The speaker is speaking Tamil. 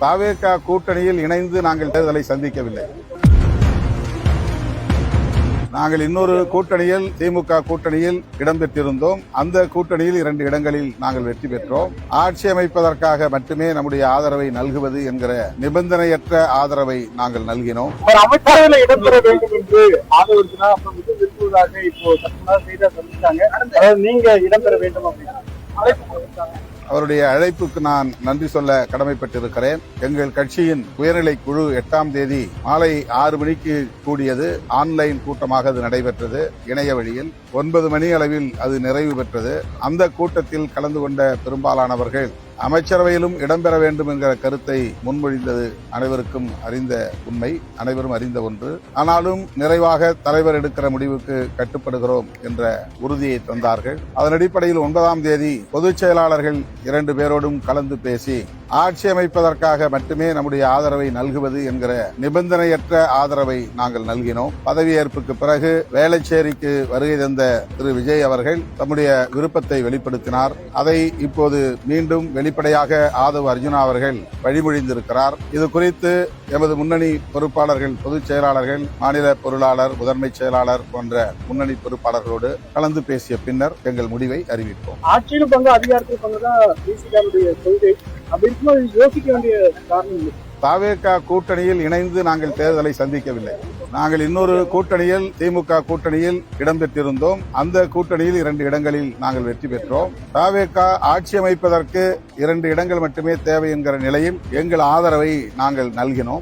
தவேக கூட்டணியில் இணைந்து நாங்கள் தேர்தலை சந்திக்கவில்லை. நாங்கள் இன்னொரு கூட்டணியில் திமுக கூட்டணியில் இடம்பெற்றிருந்தோம். அந்த கூட்டணியில் 2 இடங்களில் நாங்கள் வெற்றி பெற்றோம். ஆட்சி அமைப்பதற்காக மட்டுமே நம்முடைய ஆதரவை நல்குவது என்கிற நிபந்தனையற்ற ஆதரவை நாங்கள் நல்கினோம். அமைச்சரவையில் இடம்பெற வேண்டும் என்று ஆதரவுனா விரும்புவதாக இப்போ செய்தியாக சந்திச்சாங்க. நீங்க இடம்பெற வேண்டும் அப்படின்னு அவருடைய அழைப்புக்கு நான் நன்றி சொல்ல கடமைப்பட்டிருக்கிறேன். எங்கள் கட்சியின் உயர்நிலை குழு 8ஆம் தேதி மாலை 6 மணிக்கு கூடியது. ஆன்லைன் கூட்டமாக அது நடைபெற்றது. இணைய வழியில் 9 மணி அளவில் அது நிறைவு பெற்றது. அந்த கூட்டத்தில் கலந்து கொண்ட பெரும்பாலானவர்கள் அமைச்சரவையிலும் இடம்பெற வேண்டும் என்கிற கருத்தை முன்மொழிந்தது அனைவருக்கும் அறிந்த உண்மை, அனைவரும் அறிந்த ஒன்று. ஆனாலும் நிறைவாக தலைவர் எடுக்கிற முடிவுக்கு கட்டுப்படுகிறோம் என்ற உறுதியை தந்தார்கள். அதன் அடிப்படையில் 9ஆம் தேதி பொதுச் செயலாளர்கள் 2 பேரோடும் கலந்து பேசி ஆட்சி அமைப்பதற்காக மட்டுமே நம்முடைய ஆதரவை நல்குவது என்கிற நிபந்தனையற்ற ஆதரவை நாங்கள் நல்கினோம். பதவியேற்புக்கு பிறகு வேளச்சேரிக்கு வருகை தந்த திரு விஜய் அவர்கள் தம்முடைய விருப்பத்தை வெளிப்படுத்தினார். அதை இப்போது மீண்டும் வெளிப்படையாக ஆதவ் அர்ஜுனா அவர்கள் வழிமொழிந்திருக்கிறார். இது குறித்து எமது முன்னணி பொறுப்பாளர்கள், பொதுச் செயலாளர்கள், மாநில பொருளாளர், முதன்மை செயலாளர் போன்ற முன்னணி பொறுப்பாளர்களோடு கலந்து பேசிய பின்னர் எங்கள் முடிவை அறிவிப்போம். ஆட்சியில் பங்கு, அதிகாரத்தில் பங்குதான் கொள்கை. அப்படி இருக்கும்போது யோசிக்க வேண்டிய காரணம் தவேக கூட்டணியில் இணைந்து நாங்கள் தேர்தலை சந்திக்கவில்லை. நாங்கள் இன்னொரு கூட்டணியில் திமுக கூட்டணியில் இடம்பெற்றிருந்தோம். அந்த கூட்டணியில் 2 இடங்களில் நாங்கள் வெற்றி பெற்றோம். தவேக ஆட்சி அமைப்பதற்கு 2 இடங்கள் மட்டுமே தேவை என்கிற நிலையில் எங்கள் ஆதரவை நாங்கள் நல்கினோம்.